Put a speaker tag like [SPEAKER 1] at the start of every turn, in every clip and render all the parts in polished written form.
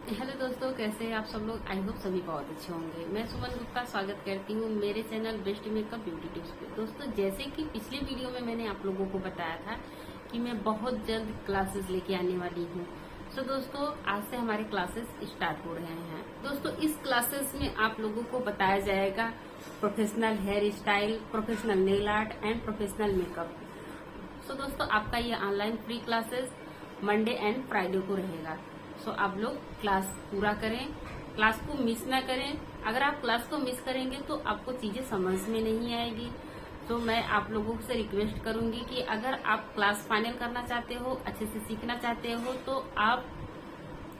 [SPEAKER 1] Hello दोस्तों, कैसे हैं आप सब लोग। आई होप सभी बहुत अच्छे होंगे। मैं सुमन गुप्ता स्वागत करती हूँ मेरे channel best makeup beauty tips पे। दोस्तों, जैसे कि पिछले वीडियो में मैंने आप लोगों को बताया था कि मैं बहुत जल्द क्लासेस लेके आने वाली हूँ। तो दोस्तों, आज से हमारे क्लासेस स्टार्ट हो रहे हैं। दोस्तों, इस क्लासेस में आप लोगों को बताया जाएगा professional hair style, professional nail art and professional makeup. So दोस्तों, आपका ये online free classes Monday and Friday को रहेगा। सो आप लोग क्लास पूरा करें, क्लास को मिस ना करें। अगर आप क्लास को मिस करेंगे तो आपको चीजें समझ में नहीं आएगी। तो मैं आप लोगों से रिक्वेस्ट करूंगी कि अगर आप क्लास फाइनल करना चाहते हो, अच्छे से सीखना चाहते हो, तो आप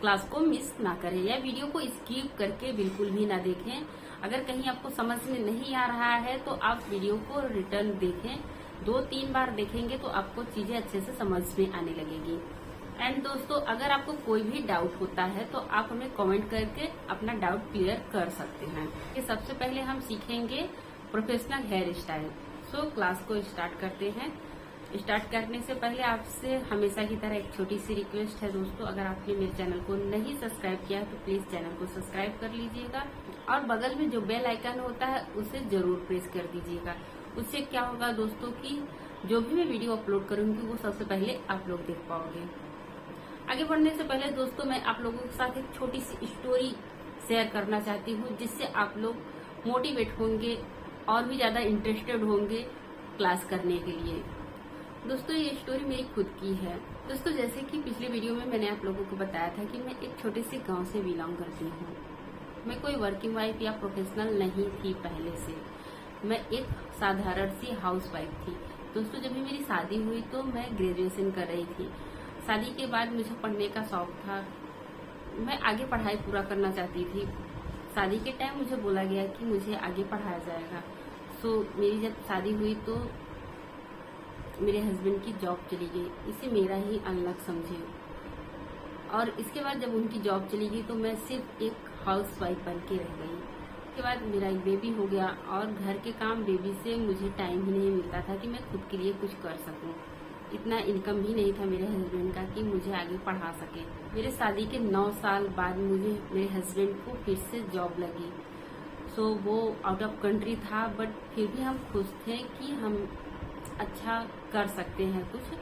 [SPEAKER 1] क्लास को मिस ना करें या वीडियो को स्किप करके बिल्कुल भी ना देखें। अगर कहीं आपको समझ में नहीं आ रहा है तो आप वीडियो को रिटर्न देखें। 2-3 बार देखेंगे तो आपको चीजें अच्छे से समझ में आने लगेगी। एंड दोस्तों, अगर आपको कोई भी डाउट होता है तो आप हमें कमेंट करके अपना डाउट क्लियर कर सकते हैं। कि सबसे पहले हम सीखेंगे professional hair style. So class को स्टार्ट करते हैं। स्टार्ट करने से पहले आपसे हमेशा की तरह एक छोटी सी रिक्वेस्ट है दोस्तों, अगर आपने मेरे चैनल को नहीं सब्सक्राइब किया है तो प्लीज चैनल को सब्सक्राइब कर लीजिएगा और बगल में जो बेल आइकन होता है उसे जरूर प्रेस कर दीजिएगा। उससे क्या होगा दोस्तों कि जो भी मैं वीडियो अपलोड करूंगी वो सबसे पहले आप लोग देख पाओगे। आगे बढ़ने से पहले दोस्तों, मैं आप लोगों के साथ एक छोटी सी स्टोरी शेयर करना चाहती हूँ जिससे आप लोग मोटिवेट होंगे और भी ज्यादा इंटरेस्टेड होंगे क्लास करने के लिए। दोस्तों, ये स्टोरी मेरी खुद की है। दोस्तों, जैसे कि पिछले वीडियो में मैंने आप लोगों को बताया था कि मैं एक छोटे से गांव से बिलोंग करती हूँ। मैं कोई वर्किंग वाइफ या प्रोफेशनल नहीं थी पहले से। मैं एक साधारण सी हाउस वाइफ थी। दोस्तों, जब भी मेरी शादी हुई तो मैं ग्रेजुएशन कर रही थी। शादी के बाद मुझे पढ़ने का शौक था। मैं आगे पढ़ाई पूरा करना चाहती थी। शादी के टाइम मुझे बोला गया कि मुझे आगे पढ़ाया जाएगा। सो मेरी जब शादी हुई तो मेरे हस्बैंड की जॉब चली गई। इसे मेरा ही अनलक समझे। और इसके बाद जब उनकी जॉब चली गई तो मैं सिर्फ एक हाउस वाइफ बन के रह गई। उसके बाद मेरा एक बेबी हो गया और घर के काम बेबी से मुझे टाइम ही नहीं मिलता था कि मैं खुद के लिए कुछ कर सकूं। इतना इनकम भी नहीं था मेरे हस्बैंड का कि मुझे आगे पढ़ा सके। मेरे शादी के 9 साल बाद मुझे मेरे हस्बैंड को फिर से जॉब लगी। सो वो आउट ऑफ कंट्री था, बट फिर भी हम खुश थे कि हम अच्छा कर सकते हैं कुछ।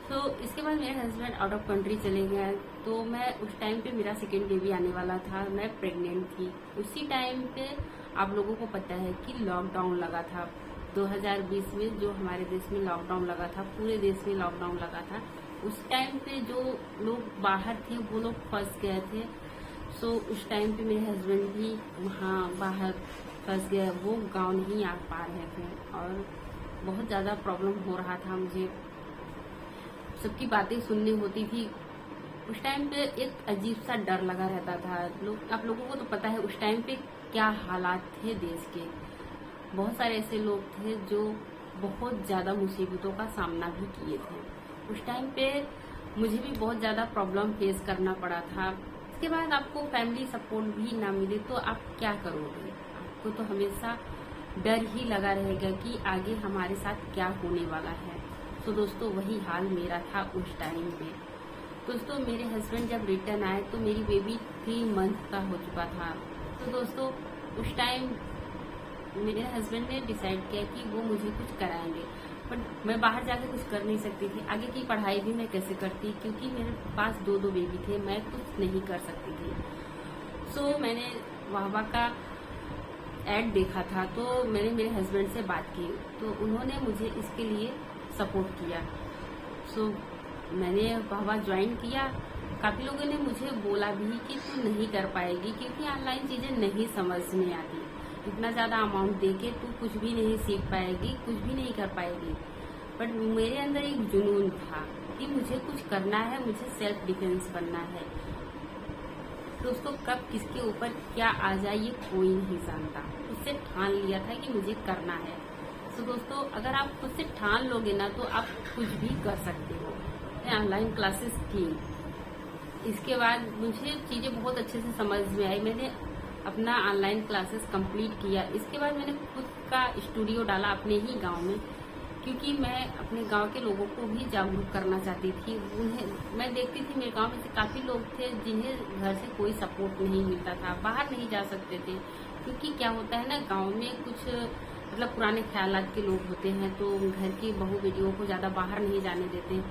[SPEAKER 1] तो इसके बाद मेरे हस्बैंड आउट ऑफ कंट्री चले गए तो मैं उस टाइम पे मेरा सेकेंड बेबी आने वाला था। मैं प्रेग्नेंट थी। उसी टाइम पे आप लोगों को पता है कि लॉकडाउन लगा था 2020 में। जो हमारे देश में लॉकडाउन लगा था, पूरे देश में लॉकडाउन लगा था। उस टाइम पे जो लोग बाहर थे वो लोग फंस गए थे। सो उस टाइम पे मेरे हस्बैंड भी वहाँ बाहर फंस गए। वो गाँव नहीं आ पा रहे थे और बहुत ज्यादा प्रॉब्लम हो रहा था मुझे। सबकी बातें सुननी होती थी। उस टाइम पे एक अजीब सा डर लगा रहता था। आप लोगों को तो पता है उस टाइम पे क्या हालात थे देश के। बहुत सारे ऐसे लोग थे जो बहुत ज्यादा मुसीबतों का सामना भी किए थे। उस टाइम पे मुझे भी बहुत ज्यादा प्रॉब्लम फेस करना पड़ा था। इसके बाद आपको फैमिली सपोर्ट भी ना मिले तो आप क्या करोगे। आपको तो हमेशा डर ही लगा रहेगा कि आगे हमारे साथ क्या होने वाला है। तो दोस्तों, वही हाल मेरा था उस टाइम पे। दोस्तों, मेरे हस्बैंड जब रिटर्न आए तो मेरी बेबी 3 मंथ का हो चुका था। तो दोस्तों, उस टाइम मेरे हस्बैंड ने डिसाइड किया कि वो मुझे कुछ कराएंगे, बट मैं बाहर जाकर कुछ कर नहीं सकती थी। आगे की पढ़ाई भी मैं कैसे करती, क्योंकि मेरे पास 2 बेबी थे। मैं कुछ नहीं कर सकती थी। सो मैंने वाहवा का एड देखा था तो मैंने मेरे हस्बैंड से बात की तो उन्होंने मुझे इसके लिए सपोर्ट किया। सो मैंने वाहवा ज्वाइन किया। काफी लोगों ने मुझे बोला भी कि तू नहीं कर पाएगी क्योंकि ऑनलाइन चीजें नहीं समझ में आती। इतना ज्यादा अमाउंट देके तू कुछ भी नहीं सीख पाएगी, कुछ भी नहीं कर पाएगी। बट मेरे अंदर एक जुनून था कि मुझे कुछ करना है, मुझे सेल्फ डिफेंस बनना है। दोस्तों, कब किसके ऊपर क्या आ जाए ये कोई नहीं जानता। उससे ठान लिया था कि मुझे करना है। तो दोस्तों, अगर आप खुद से ठान लोगे ना तो आप कुछ भी कर सकते हो। ऑनलाइन क्लासेस की इसके बाद मुझे चीजें बहुत अच्छे से समझ में आई। मैंने अपना ऑनलाइन क्लासेस कंप्लीट किया। इसके बाद मैंने खुद का स्टूडियो डाला अपने ही गांव में। क्योंकि मैं अपने गांव के लोगों को भी जागरूक करना चाहती थी। उन्हें मैं देखती थी मेरे गांव में से काफ़ी लोग थे जिन्हें घर से कोई सपोर्ट नहीं मिलता था, बाहर नहीं जा सकते थे। क्योंकि क्या होता है ना, गांव में कुछ मतलब पुराने ख्यालात के लोग होते हैं, तो घर की बहू बेटियों को ज़्यादा बाहर नहीं जाने देते।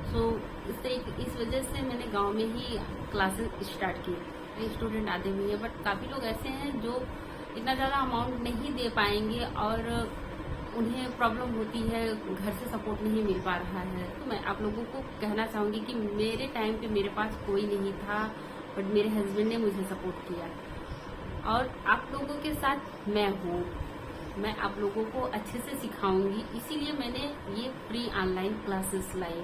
[SPEAKER 1] सो इस वजह से मैंने गाँव में ही क्लासेस स्टार्ट किए। स्टूडेंट आते भी हैं, बट काफ़ी लोग ऐसे हैं जो इतना ज़्यादा अमाउंट नहीं दे पाएंगे और उन्हें प्रॉब्लम होती है, घर से सपोर्ट नहीं मिल पा रहा है। तो मैं आप लोगों को कहना चाहूँगी कि मेरे टाइम पे मेरे पास कोई नहीं था, बट मेरे हस्बैंड ने मुझे सपोर्ट किया और आप लोगों के साथ मैं हूँ। मैं आप लोगों को अच्छे से सिखाऊंगी, इसीलिए मैंने ये फ्री ऑनलाइन क्लासेस लाई।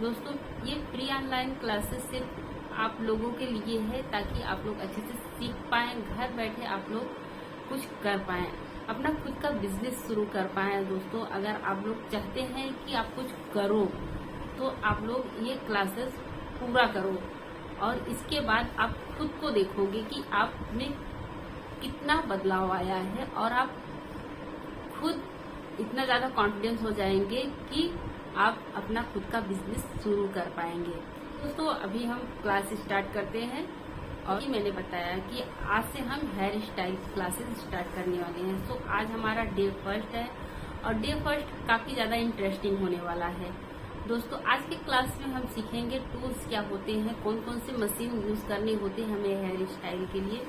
[SPEAKER 1] दोस्तों, ये फ्री ऑनलाइन क्लासेस सिर्फ आप लोगों के लिए है ताकि आप लोग अच्छे से सीख पाएँ, घर बैठे आप लोग कुछ कर पाएँ, अपना खुद का बिजनेस शुरू कर पाए। दोस्तों, अगर आप लोग चाहते हैं कि आप कुछ करो तो आप लोग ये क्लासेस पूरा करो और इसके बाद आप खुद को देखोगे कि आप में कितना बदलाव आया है और आप खुद इतना ज़्यादा कॉन्फिडेंस हो जाएंगे कि आप अपना खुद का बिजनेस शुरू कर पाएंगे। दोस्तों, अभी हम क्लास स्टार्ट करते हैं और मैंने बताया कि आज से हम हेयर स्टाइल क्लासेस स्टार्ट करने वाले हैं। तो आज हमारा डे फर्स्ट है और डे फर्स्ट काफ़ी ज़्यादा इंटरेस्टिंग होने वाला है। दोस्तों, आज के क्लास में हम सीखेंगे टूल्स क्या होते हैं, कौन कौन से मशीन यूज़ करने होते हैं हमें हेयर स्टाइल के लिए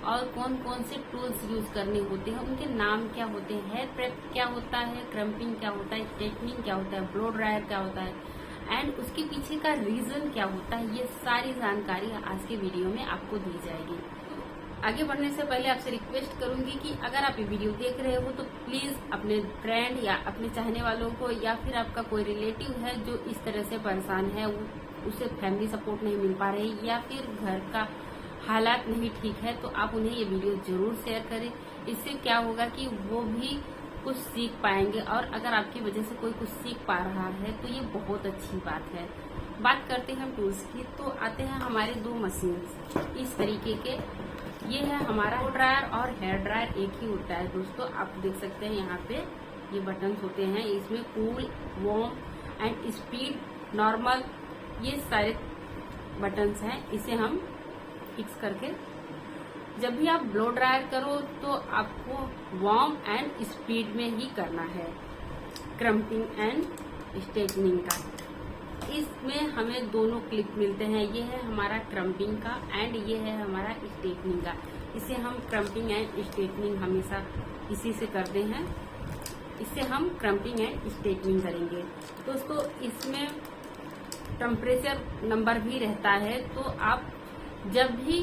[SPEAKER 1] और कौन कौन से टूल्स यूज़ करने होते हैं, उनके नाम क्या होते हैं, हेयर प्रेप क्या होता है, क्रम्पिंग क्या होता है, स्ट्रेटनिंग क्या होता है, ब्लो ड्रायर क्या होता है एंड उसके पीछे का रीजन क्या होता है। ये सारी जानकारी आज के वीडियो में आपको दी जाएगी। आगे बढ़ने से पहले आपसे रिक्वेस्ट करूंगी कि अगर आप ये वीडियो देख रहे हो तो प्लीज अपने फ्रेंड या अपने चाहने वालों को या फिर आपका कोई रिलेटिव है जो इस तरह से परेशान है, उसे फैमिली सपोर्ट नहीं मिल पा रही या फिर घर का हालात नहीं ठीक है, तो आप उन्हें ये वीडियो जरूर शेयर करें। इससे क्या होगा कि वो भी कुछ सीख पाएंगे और अगर आपकी वजह से कोई कुछ सीख पा रहा है तो ये बहुत अच्छी बात है। बात करते हैं हम टूल्स की, तो आते हैं हमारे दो मशीन इस तरीके के। ये है हमारा ड्रायर और हेयर ड्रायर एक ही होता है। दोस्तों, आप देख सकते हैं यहाँ पे ये बटन होते हैं, इसमें cool, warm and speed, normal, ये सारे बटन्स हैं। इसे हम फिक्स करके जब भी आप ब्लो ड्रायर करो तो आपको वार्म एंड स्पीड में ही करना है, क्रम्पिंग एंड स्ट्रेटनिंग का। इसमें हमें दोनों क्लिप मिलते हैं, ये है हमारा क्रम्पिंग का एंड ये है हमारा स्ट्रेटनिंग का। इसे हम क्रम्पिंग एंड स्ट्रेटनिंग हमेशा इसी से करते हैं, इससे हम क्रम्पिंग एंड स्ट्रेटनिंग करेंगे। दोस्तों, इसमें टेम्परेचर नंबर भी रहता है, तो आप जब भी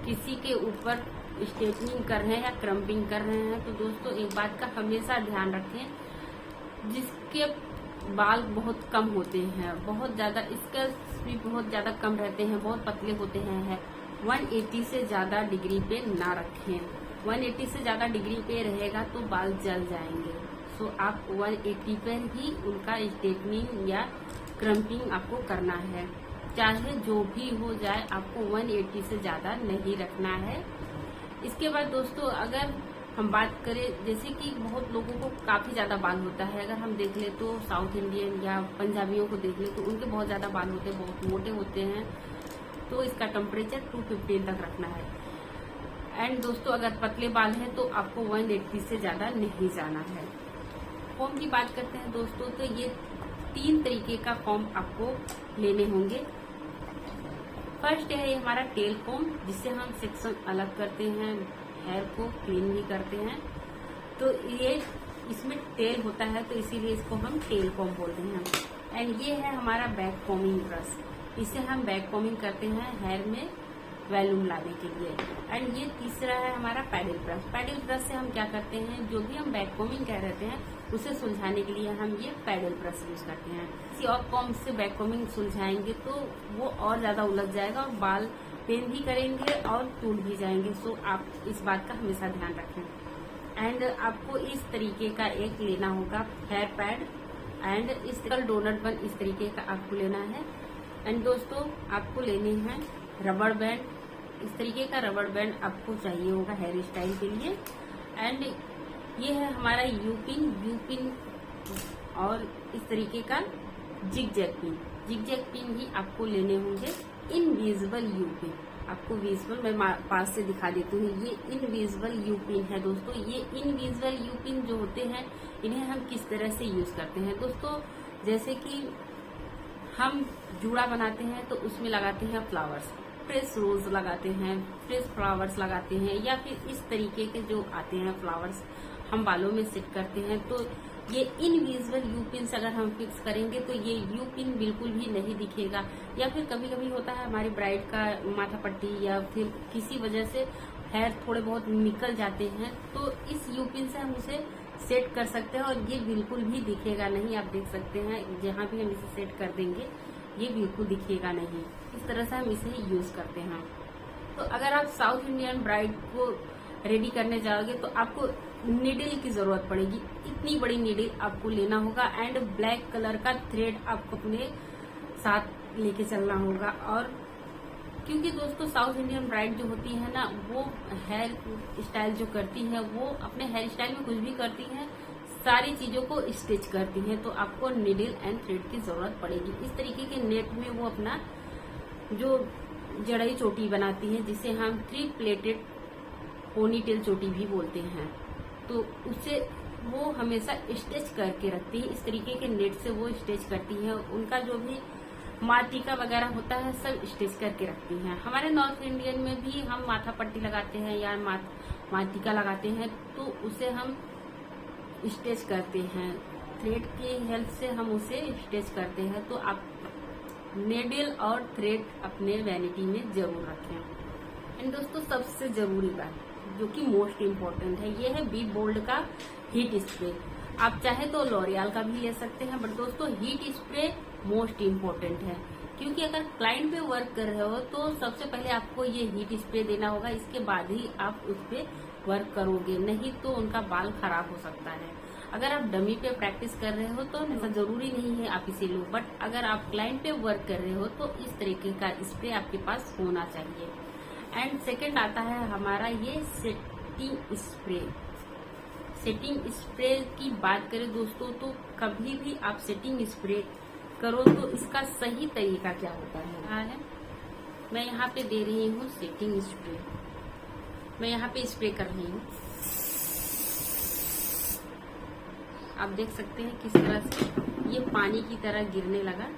[SPEAKER 1] किसी के ऊपर स्ट्रेटनिंग कर रहे हैं या क्रम्पिंग कर रहे हैं तो दोस्तों एक बात का हमेशा ध्यान रखें, जिसके बाल बहुत कम होते हैं, बहुत ज़्यादा स्केल्स भी बहुत ज़्यादा कम रहते हैं, बहुत पतले होते हैं, 180 से ज़्यादा डिग्री पे ना रखें। 180 से ज़्यादा डिग्री पे रहेगा तो बाल जल जाएंगे। सो आप 180 पर ही उनका स्ट्रेटनिंग या क्रम्पिंग आपको करना है, चाहे जो भी हो जाए, आपको 180 से ज़्यादा नहीं रखना है। इसके बाद दोस्तों, अगर हम बात करें, जैसे कि बहुत लोगों को काफ़ी ज़्यादा बाल होता है, अगर हम देख ले तो साउथ इंडियन या पंजाबियों को देख ले तो उनके बहुत ज़्यादा बाल होते हैं, बहुत मोटे होते हैं, तो इसका टेम्परेचर 215 तक रखना है। एंड दोस्तों, अगर पतले बाल हैं तो आपको 180 से ज़्यादा नहीं जाना है। फॉर्म की बात करते हैं दोस्तों, तो ये 3 तरीके का फॉर्म आपको लेने होंगे। फर्स्ट है ये हमारा टेल कॉम, जिससे हम सेक्शन अलग करते हैं, हेयर को क्लीन भी करते हैं। तो ये इसमें टेल होता है तो इसीलिए इसको हम टेल कॉम बोलते हैं। एंड ये है हमारा बैक कॉमिंग ब्रश, इससे हम बैक कॉमिंग करते हैं हेयर में वॉल्यूम लाने के लिए। एंड ये तीसरा है हमारा पैडल ब्रश। पैडल ब्रश से हम क्या करते हैं, जो भी हम बैक कॉमिंग कह रहे हैं उसे सुलझाने के लिए हम ये पैडल ब्रश यूज करते हैं। किसी और कॉम से बैक कॉमिंग सुलझाएंगे तो वो और ज्यादा उलझ जाएगा और बाल पेन भी करेंगे और टूट भी जाएंगे। सो आप इस बात का हमेशा ध्यान रखें। एंड आपको इस तरीके का एक लेना होगा हेयर पैड एंड इस डोनट बन, इस तरीके का आपको लेना है। एंड दोस्तों, आपको लेने हैं रबड़ बैंड, इस तरीके का रबड़ बैंड आपको चाहिए होगा हेयर स्टाइल के लिए। एंड ये है हमारा यूपिन और इस तरीके का जिग जैग पिन भी आपको लेने होंगे। इनविजिबल यू पिन, आपको विजुअल मैं पास से दिखा देती हूँ। ये इनविजिबल यू पिन है दोस्तों। ये इनविजिबल यू पिन जो होते हैं इन्हें हम किस तरह से यूज करते हैं दोस्तों, जैसे कि हम जूड़ा बनाते हैं तो उसमें लगाते हैं फ्लावर्स, फ्रेश रोज लगाते हैं, फ्रेश फ्लावर्स लगाते हैं, या फिर इस तरीके के जो आते हैं फ्लावर्स हम बालों में सेट करते हैं। तो ये इनविजिबल यू पिन से अगर हम फिक्स करेंगे तो ये यू पिन बिल्कुल भी नहीं दिखेगा। या फिर कभी कभी होता है हमारी ब्राइड का माथा पट्टी या फिर किसी वजह से हेयर थोड़े बहुत निकल जाते हैं, तो इस यू पिन से हम उसे सेट कर सकते हैं और ये बिल्कुल भी दिखेगा नहीं। आप देख सकते हैं जहाँ भी हम इसे सेट कर देंगे ये बिल्कुल दिखेगा नहीं। इस तरह से हम इसे यूज करते हैं। तो अगर आप साउथ इंडियन ब्राइड को रेडी करने जाओगे तो आपको नीडल की जरूरत पड़ेगी। इतनी बड़ी नीडल आपको लेना होगा एंड ब्लैक कलर का थ्रेड आपको अपने साथ लेके चलना होगा। और क्योंकि दोस्तों साउथ इंडियन ब्राइड जो होती है ना, वो हेयर स्टाइल जो करती है वो अपने हेयर स्टाइल में कुछ भी करती है, सारी चीजों को स्टिच करती है। तो आपको नीडल एंड थ्रेड की जरूरत पड़ेगी। इस तरीके के नेट में वो अपना जो जड़ई चोटी बनाती है, जिसे हम 3 प्लेटेड पोनीटेल चोटी भी बोलते हैं, तो उसे वो हमेशा स्टिच करके रखती है। इस तरीके के नेट से वो स्टिच करती है। उनका जो भी माटिका वगैरह होता है सब स्टिच करके रखती हैं। हमारे नॉर्थ इंडियन में भी हम माथा पट्टी लगाते हैं या माटिका लगाते हैं, तो उसे हम स्टिच करते हैं। थ्रेड की हेल्प से हम उसे स्टिच करते हैं। तो आप नेडल और थ्रेड अपने वैनिटी में जरूर रखें। एंड दोस्तों सबसे जरूरी बात जो कि मोस्ट इम्पोर्टेंट है, ये है बी बोल्ड का हीट स्प्रे। आप चाहे तो लॉरियल का भी ले सकते हैं, बट दोस्तों हीट स्प्रे मोस्ट इम्पोर्टेंट है। क्योंकि अगर क्लाइंट पे वर्क कर रहे हो तो सबसे पहले आपको ये हीट स्प्रे देना होगा, इसके बाद ही आप उस पे वर्क करोगे, नहीं तो उनका बाल खराब हो सकता है। अगर आप डमी पे प्रैक्टिस कर रहे हो तो ऐसा जरूरी नहीं है आप इसे लो, बट अगर आप क्लाइंट पे वर्क कर रहे हो तो इस तरीके का स्प्रे आपके पास होना चाहिए। एंड सेकंड आता है हमारा ये सेटिंग स्प्रे। सेटिंग स्प्रे की बात करें दोस्तों, तो कभी भी आप सेटिंग स्प्रे करो तो इसका सही तरीका क्या होता है। मैं यहाँ पे दे रही हूँ सेटिंग स्प्रे, मैं यहाँ पे स्प्रे कर रही हूँ। आप देख सकते हैं किस तरह से ये पानी की तरह गिरने लगा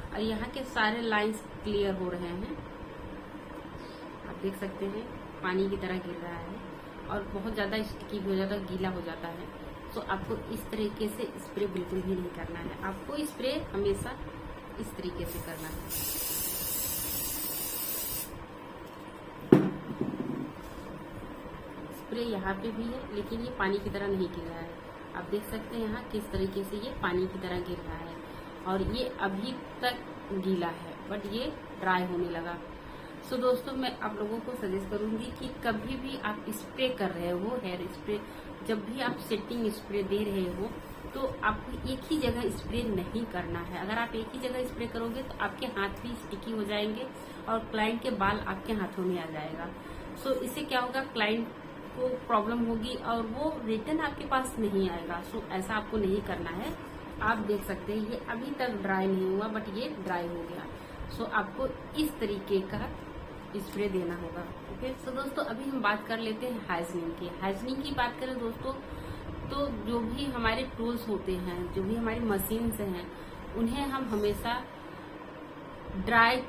[SPEAKER 1] और यहाँ के सारे लाइंस क्लियर हो रहे हैं। आप देख सकते हैं पानी की तरह गिर रहा है और बहुत ज्यादा स्टिकी हो जाता है, गीला हो जाता है। तो आपको इस तरीके से स्प्रे बिल्कुल भी नहीं करना है। आपको स्प्रे हमेशा इस तरीके से करना है। स्प्रे यहाँ पे भी है लेकिन ये पानी की तरह नहीं गिर रहा है। आप देख सकते हैं यहाँ किस तरीके से ये पानी की तरह गिर रहा है और ये अभी तक गीला है बट ये ड्राई होने लगा। सो दोस्तों मैं आप लोगों को सजेस्ट करूंगी कि कभी भी आप स्प्रे कर रहे हो हेयर स्प्रे, जब भी आप सेटिंग स्प्रे दे रहे हो तो आपको एक ही जगह स्प्रे नहीं करना है। अगर आप एक ही जगह स्प्रे करोगे तो आपके हाथ भी स्टिकी हो जाएंगे और क्लाइंट के बाल आपके हाथों में आ जाएगा। सो इससे क्या होगा, क्लाइंट को प्रॉब्लम होगी और वो रिटर्न आपके पास नहीं आएगा। सो ऐसा आपको नहीं करना है। आप देख सकते हैं ये अभी तक ड्राई नहीं हुआ बट ये ड्राई हो गया। सो आपको इस तरीके का स्प्रे देना होगा। ओके, सो दोस्तों अभी हम बात कर लेते हैं हाइजीनिंग की। हाइजीनिंग की बात करें दोस्तों तो जो भी हमारे टूल्स होते हैं, जो भी हमारी मशीन्स हैं, उन्हें हम हमेशा ड्राई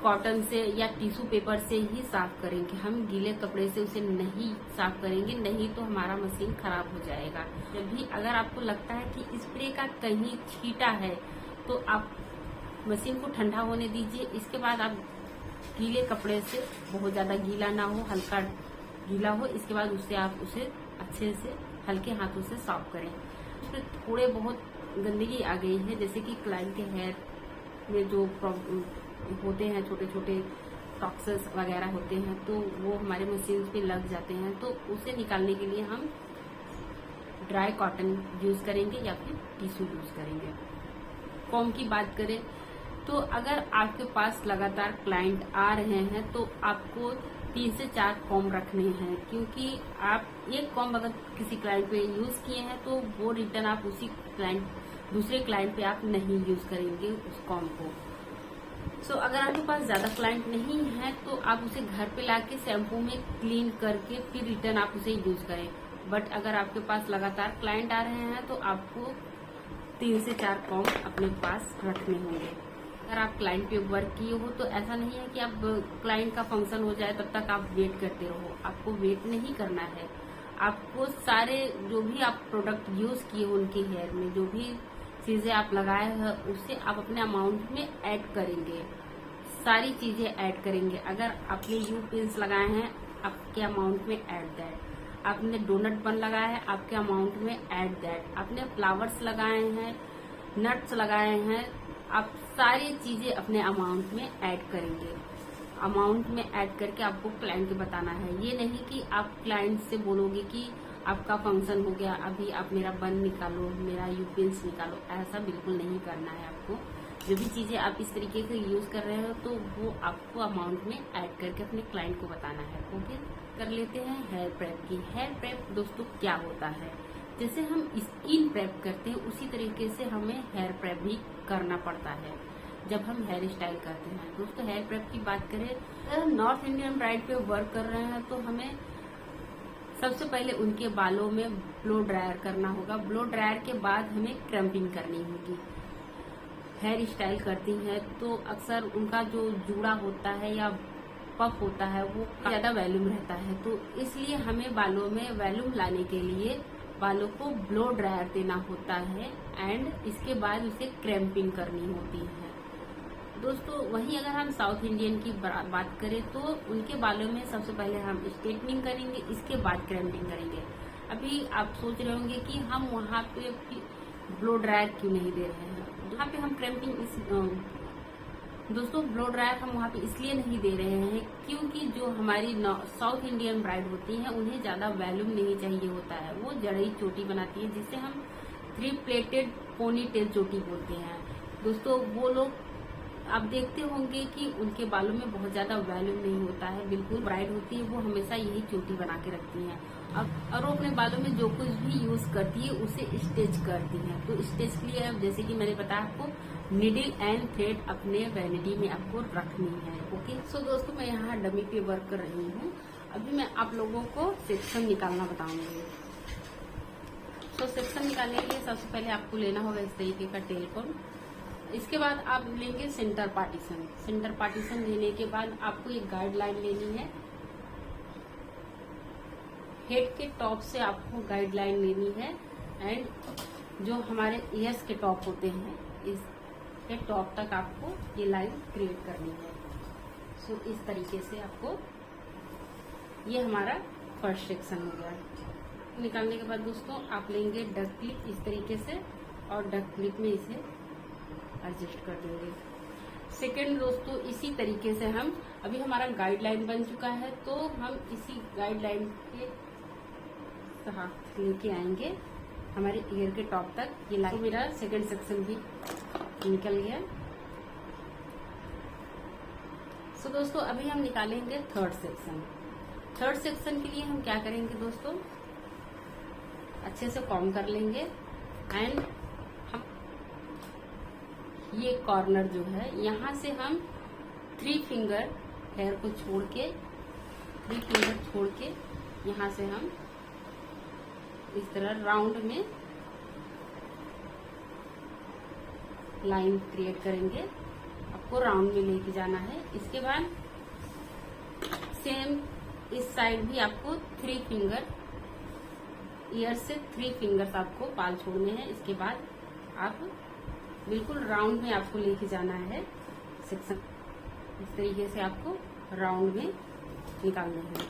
[SPEAKER 1] कॉटन से या टिश्यू पेपर से ही साफ करेंगे। हम गीले कपड़े से उसे नहीं साफ करेंगे, नहीं तो हमारा मशीन खराब हो जाएगा। जब भी अगर आपको लगता है कि स्प्रे का कहीं छींटा है तो आप मशीन को ठंडा होने दीजिए। इसके बाद आप गीले कपड़े से, बहुत ज्यादा गीला ना हो, हल्का गीला हो, इसके बाद उससे आप उसे अच्छे से हल्के हाथों से साफ करें। उसमें थोड़े बहुत गंदगी आ गई है, जैसे कि क्लाइंट के हेयर में जो होते हैं छोटे छोटे टॉक्सिन्स वगैरह होते हैं, तो वो हमारे मशीन पे लग जाते हैं। तो उसे निकालने के लिए हम ड्राई कॉटन यूज करेंगे या फिर टिश्यू यूज करेंगे। कॉम्ब की बात करें तो अगर आपके पास लगातार क्लाइंट आ रहे हैं तो आपको 3 से 4 कॉम रखने हैं, क्योंकि आप एक कॉम अगर किसी क्लाइंट पे यूज किए हैं तो वो रिटर्न आप उसी क्लाइंट दूसरे क्लाइंट पे आप नहीं यूज करेंगे उस कॉम को। सो अगर आपके पास ज्यादा क्लाइंट नहीं है तो आप उसे घर पे लाके शैम्पू में क्लीन करके फिर रिटर्न आप उसे यूज करें। बट अगर आपके पास लगातार क्लाइंट आ रहे हैं तो आपको 3 से 4 कॉम अपने पास रखने होंगे। अगर आप क्लाइंट पे वर्क किए हो तो ऐसा नहीं है कि आप क्लाइंट का फंक्शन हो जाए तब तक आप वेट करते रहो। आपको वेट नहीं करना है। आपको सारे जो भी आप प्रोडक्ट यूज किए हो उनके हेयर में, जो भी चीजें आप लगाए हैं उससे आप अपने अमाउंट में ऐड करेंगे। सारी चीजें ऐड करेंगे। अगर आपने यू पिन्स लगाए हैं आपके अमाउंट में ऐड दैट, आपने डोनट बन लगाया है आपके अमाउंट में ऐड दैट, आपने फ्लावर्स लगाए हैं, नट्स लगाए हैं, आप सारी चीजें अपने अमाउंट में ऐड करेंगे। अमाउंट में ऐड करके आपको क्लाइंट को बताना है। ये नहीं कि आप क्लाइंट से बोलोगे कि आपका फंक्शन हो गया अभी आप मेरा बन निकालो, मेरा यूपिन्स निकालो, ऐसा बिल्कुल नहीं करना है आपको। जो भी चीजें आप इस तरीके से यूज कर रहे हो तो वो आपको अमाउंट में ऐड करके अपने क्लाइंट को बताना है। ओके, कर लेते हैं हेयर प्रेप की। हेयर प्रेप दोस्तों क्या होता है, जैसे हम स्किन प्रेप करते हैं उसी तरीके से हमें हेयर प्रेप भी करना पड़ता है जब हम हेयर स्टाइल करते हैं। दोस्तों हेयर प्रेप की बात करें, अगर हम नॉर्थ इंडियन ब्राइड पे वर्क कर रहे हैं तो हमें सबसे पहले उनके बालों में ब्लो ड्रायर करना होगा। ब्लो ड्रायर के बाद हमें क्रैम्पिंग करनी होगी। हेयर स्टाइल करती हैं तो अक्सर उनका जो जूड़ा होता है या पफ होता है वो ज्यादा वॉल्यूम रहता है, तो इसलिए हमें बालों में वॉल्यूम लाने के लिए बालों को ब्लो ड्रायर देना होता है एंड इसके बाद उसे क्रैम्पिंग करनी होती है। दोस्तों वहीं अगर हम साउथ इंडियन की बात करें तो उनके बालों में सबसे पहले हम स्ट्रेटनिंग करेंगे, इसके बाद क्रैम्पिंग करेंगे। अभी आप सोच रहे होंगे कि हम वहाँ पे ब्लो ड्रायर क्यों नहीं दे रहे हैं। वहाँ पे हम क्रैम्पिंग दोस्तों ब्लो ड्रायर हम वहाँ पे इसलिए नहीं दे रहे हैं क्योंकि जो हमारी साउथ इंडियन ब्राइड होती हैं उन्हें ज्यादा वॉल्यूम नहीं चाहिए होता है। वो जड़ई चोटी बनाती है जिसे हम 3 प्लेटेड पोनी टेल चोटी बोलते हैं। दोस्तों वो लोग आप देखते होंगे कि उनके बालों में बहुत ज्यादा वॉल्यूम नहीं होता है। बिल्कुल ब्राइड होती है वो हमेशा यही चोटी बना के रखती हैं और वो अपने बालों में जो कुछ भी यूज करती है उसे स्टेच करती हैं। तो स्टेच के लिए जैसे कि मैंने बताया आपको निडल एंड थ्रेड अपने वैनिटी में आपको रखनी है। ओके, सो दोस्तों मैं यहाँ डमी पे वर्क कर रही हूँ। अभी मैं आप लोगों को सेक्शन निकालना बताऊंगी। तो सेक्शन निकालने के लिए सबसे पहले आपको लेना होगा इस तरीके का टेल कोन। इसके बाद आप लेंगे सेंटर पार्टीशन। सेंटर पार्टीशन लेने के बाद आपको एक गाइडलाइन लेनी है। हेड के टॉप से आपको गाइडलाइन लेनी है एंड जो हमारे ईयर्स के टॉप होते हैं इसके टॉप तक आपको ये लाइन क्रिएट करनी है। सो इस तरीके से आपको, ये हमारा फर्स्ट सेक्शन हो गया। निकालने के बाद दोस्तों आप लेंगे डक क्लिप इस तरीके से और डक क्लिप में इसे एडजस्ट कर देंगे। सेकेंड दोस्तों इसी तरीके से हम, अभी हमारा गाइडलाइन बन चुका है तो हम इसी गाइडलाइन के साथ लेके आएंगे हमारे ईयर के टॉप तक। ये लाइन तो मेरा सेकेंड सेक्शन भी निकल गया। सो दोस्तों अभी हम निकालेंगे थर्ड सेक्शन। थर्ड सेक्शन के लिए हम क्या करेंगे दोस्तों, अच्छे से कॉम्ब कर लेंगे एंड हम ये कॉर्नर जो है यहाँ से हम 3 फिंगर हेयर को छोड़ के 3 फिंगर छोड़ के यहाँ से हम इस तरह राउंड में लाइन क्रिएट करेंगे। आपको राउंड में लेके जाना है। इसके बाद सेम इस साइड भी आपको 3 फिंगर, ईयर से 3 फिंगर्स आपको बाल छोड़ने हैं। इसके बाद आप बिल्कुल राउंड में आपको लेके जाना है सेक्शन। इस तरीके से आपको राउंड में निकालना है।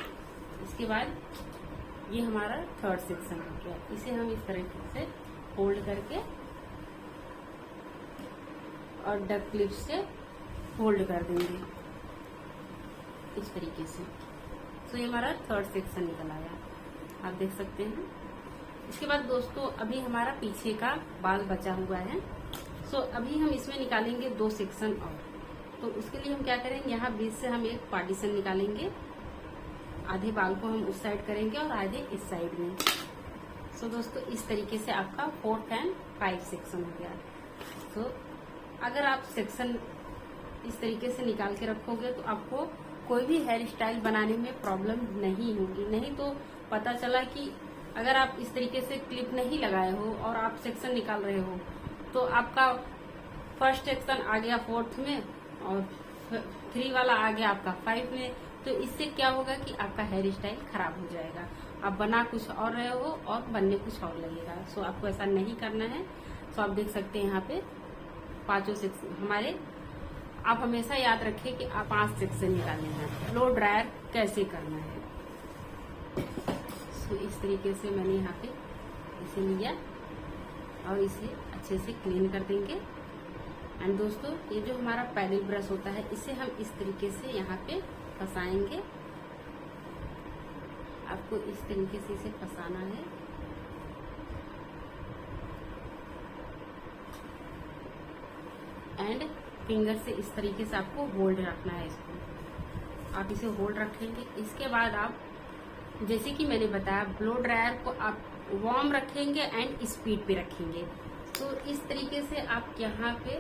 [SPEAKER 1] इसके बाद ये हमारा थर्ड सेक्शन हो गया। इसे हम इस तरीके से होल्ड करके और डक क्लिप से होल्ड कर देंगे इस तरीके से। तो ये हमारा थर्ड सेक्शन निकल आया, आप देख सकते हैं। इसके बाद दोस्तों अभी हमारा पीछे का बाल बचा हुआ है। सो अभी हम इसमें निकालेंगे 2 सेक्शन और। तो उसके लिए हम क्या करेंगे, यहाँ बीच से हम एक पार्टीशन निकालेंगे आधे बाल को हम उस साइड करेंगे और आधे इस साइड में। सो दोस्तों इस तरीके से आपका 4th एंड 5 सेक्शन हो गया। तो अगर आप सेक्शन इस तरीके से निकाल के रखोगे तो आपको कोई भी हेयर स्टाइल बनाने में प्रॉब्लम नहीं होगी। नहीं तो पता चला कि अगर आप इस तरीके से क्लिप नहीं लगाए हो और आप सेक्शन निकाल रहे हो तो आपका फर्स्ट सेक्शन आ गया 4th में और 3 वाला आ गया आपका 5 में। तो इससे क्या होगा कि आपका हेयर स्टाइल खराब हो जाएगा। आप बना कुछ और रहे हो और बनने कुछ और लगेगा। सो आपको ऐसा नहीं करना है। सो आप देख सकते हैं यहाँ पे 5 सेक्शन हमारे। आप हमेशा याद रखें कि आप 5 सेक्शन निकालने हैं। ब्लो ड्रायर कैसे करना है। सो इस तरीके से मैंने यहाँ पे इसे लिया और इसे अच्छे से क्लीन कर देंगे। एंड दोस्तों ये जो हमारा पैडल ब्रश होता है इसे हम इस तरीके से यहाँ पे फंसाएंगे। आपको इस तरीके से इसे फंसाना है। एंड फिंगर से इस तरीके से आपको होल्ड रखना है। इसको आप इसे होल्ड रखेंगे। इसके बाद आप जैसे कि मैंने बताया ब्लो ड्रायर को आप वार्म रखेंगे एंड स्पीड पे रखेंगे। तो इस तरीके से आप यहाँ पे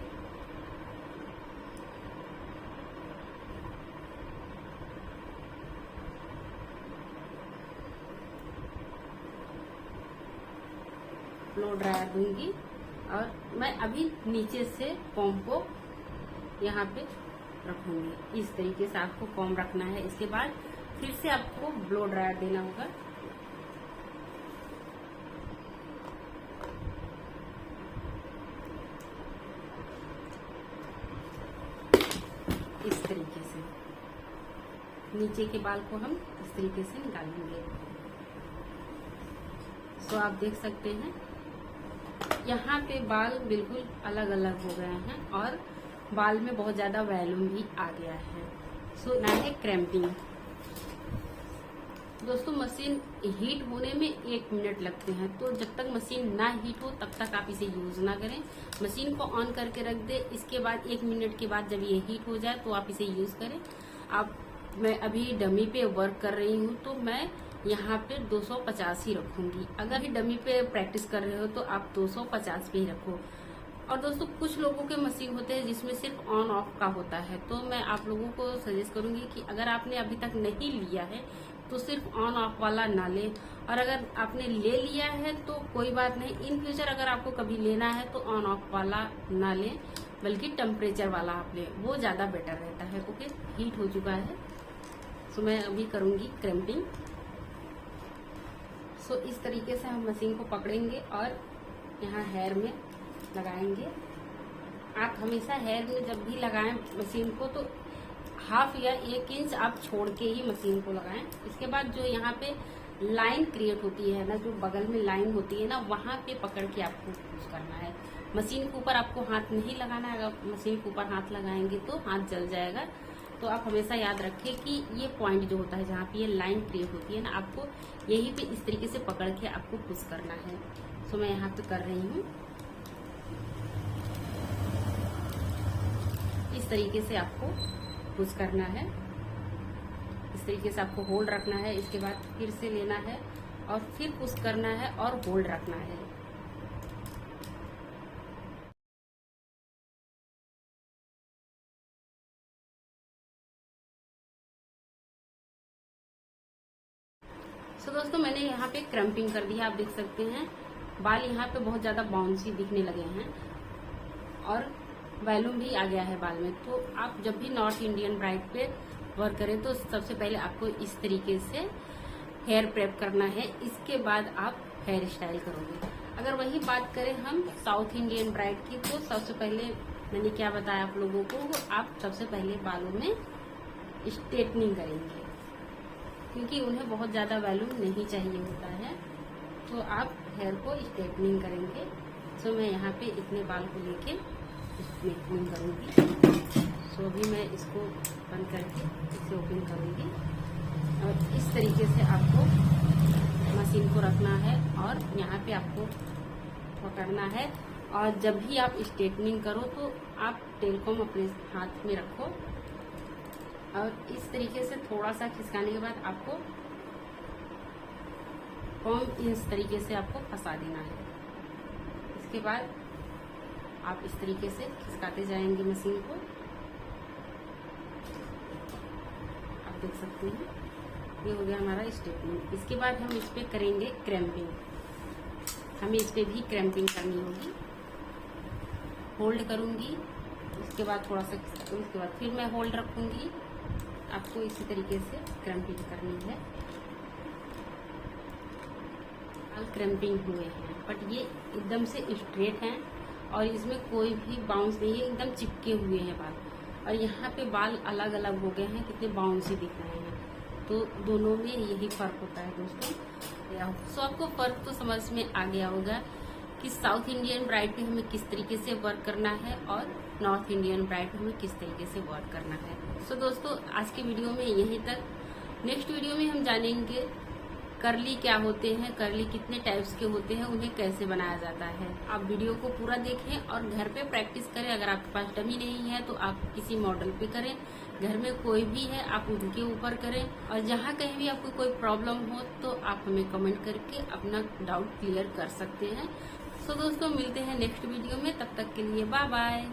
[SPEAKER 1] ब्लो ड्रायर दूंगी और मैं अभी नीचे से कॉम को यहाँ पे रखूंगी। इस तरीके से आपको कॉम रखना है। इसके बाद फिर से आपको ब्लो ड्रायर देना होगा। इस तरीके से नीचे के बाल को हम इस तरीके से निकालेंगे। सो आप देख सकते हैं यहाँ पे बाल बिल्कुल अलग अलग हो गए हैं और बाल में बहुत ज्यादा वॉल्यूम भी आ गया है। सो ना है क्रैम्पिंग। दोस्तों मशीन हीट होने में 1 मिनट लगते हैं। तो जब तक मशीन ना हीट हो तब तक आप इसे यूज ना करें। मशीन को ऑन करके रख दे। इसके बाद 1 मिनट के बाद जब ये हीट हो जाए तो आप इसे यूज करें। मैं अभी डमी पे वर्क कर रही हूँ तो मैं यहाँ पे 250 ही रखूंगी। अगर डमी पे प्रैक्टिस कर रहे हो तो आप 250 पे ही रखो। और दोस्तों कुछ लोगों के मशीन होते हैं जिसमें सिर्फ ऑन ऑफ का होता है। तो मैं आप लोगों को सजेस्ट करूंगी कि अगर आपने अभी तक नहीं लिया है तो सिर्फ ऑन ऑफ वाला ना ले। और अगर आपने ले लिया है तो कोई बात नहीं। इन फ्यूचर अगर आपको कभी लेना है तो ऑन ऑफ वाला ना ले बल्कि टेम्परेचर वाला आप ले। वो ज्यादा बेटर रहता है। ओके हीट हो चुका है। सो मैं अभी करूंगी क्रैम्पिंग। सो इस तरीके से हम मशीन को पकड़ेंगे और यहाँ हेयर में लगाएंगे। आप हमेशा हेयर में जब भी लगाएं मशीन को तो 1/2 या 1 इंच आप छोड़ के ही मशीन को लगाएं। इसके बाद जो यहाँ पे लाइन क्रिएट होती है ना, जो बगल में लाइन होती है ना, वहां पे पकड़ के आपको पुश करना है। मशीन के ऊपर आपको हाथ नहीं लगाना है। अगर मशीन के ऊपर हाथ लगाएंगे तो हाथ जल जाएगा। तो आप हमेशा याद रखें कि ये पॉइंट जो होता है जहाँ पे ये लाइन क्रिएट होती है ना, आपको यही पे इस तरीके से पकड़ के आपको पुश करना है। सो मैं यहाँ पे कर रही हूँ। इस तरीके से आपको पुश करना है। इस तरीके से आपको होल्ड रखना है। इसके बाद फिर से लेना है और फिर पुश करना है और होल्ड रखना है। सो दोस्तों मैंने यहाँ पे क्रम्पिंग कर दिया। आप देख सकते हैं बाल यहाँ पे बहुत ज्यादा बाउंसी दिखने लगे हैं और वॉल्यूम भी आ गया है बाल में। तो आप जब भी नॉर्थ इंडियन ब्राइड पे वर्क करें तो सबसे पहले आपको इस तरीके से हेयर प्रेप करना है। इसके बाद आप हेयर स्टाइल करोगे। अगर वही बात करें हम साउथ इंडियन ब्राइड की तो सबसे पहले मैंने क्या बताया आप लोगों को, आप सबसे पहले बालों में स्ट्रेटनिंग करेंगे क्योंकि उन्हें बहुत ज्यादा वॉल्यूम नहीं चाहिए होता है। तो आप हेयर को स्ट्रेटनिंग करेंगे। सो मैं यहाँ पे इतने बाल को लेके स्ट्रेटनिंग करूंगी। सो अभी मैं इसको बंद करके इसे ओपन करूंगी और इस तरीके से आपको मशीन को रखना है और यहाँ पे आपको पकड़ना है। और जब भी आप स्ट्रेटनिंग करो तो आप टेलकॉम अपने हाथ में रखो और इस तरीके से थोड़ा सा खिसकाने के बाद आपको कॉम इस तरीके से आपको फंसा देना है। इसके बाद आप इस तरीके से खिसकाते जाएंगे मशीन को। आप देख सकते हैं ये हो गया हमारा स्टेपलिंग। इसके बाद हम इस पे करेंगे क्रैम्पिंग। हमें इस पे भी क्रैम्पिंग करनी होगी। होल्ड करूंगी, उसके बाद थोड़ा सा खिसकाऊंगी, उसके बाद फिर मैं होल्ड रखूंगी। आपको इसी तरीके से क्रैम्पिंग करनी है। क्रैम्पिंग हुए हैं बट ये एकदम से स्ट्रेट हैं और इसमें कोई भी बाउंस नहीं है, एकदम चिपके हुए हैं बाल। और यहाँ पे बाल अलग अलग हो गए हैं, कितने बाउंसी दिख रहे हैं। तो दोनों में यही फर्क होता है दोस्तों। सो आपको फर्क तो समझ में आ गया होगा कि साउथ इंडियन ब्राइड पे हमें किस तरीके से वर्क करना है और नॉर्थ इंडियन ब्राइड पे हमें किस तरीके से वर्क करना है। सो दोस्तों आज की वीडियो में यहीं तक। नेक्स्ट वीडियो में हम जानेंगे करली क्या होते हैं, करली कितने टाइप्स के होते हैं, उन्हें कैसे बनाया जाता है। आप वीडियो को पूरा देखें और घर पे प्रैक्टिस करें। अगर आपके पास डमी नहीं है तो आप किसी मॉडल पे करें। घर में कोई भी है आप उनके ऊपर करें। और जहाँ कहीं भी आपको कोई प्रॉब्लम हो तो आप हमें कमेंट करके अपना डाउट क्लियर कर सकते हैं। सो दोस्तों मिलते हैं नेक्स्ट वीडियो में, तब तक के लिए बाय बाय।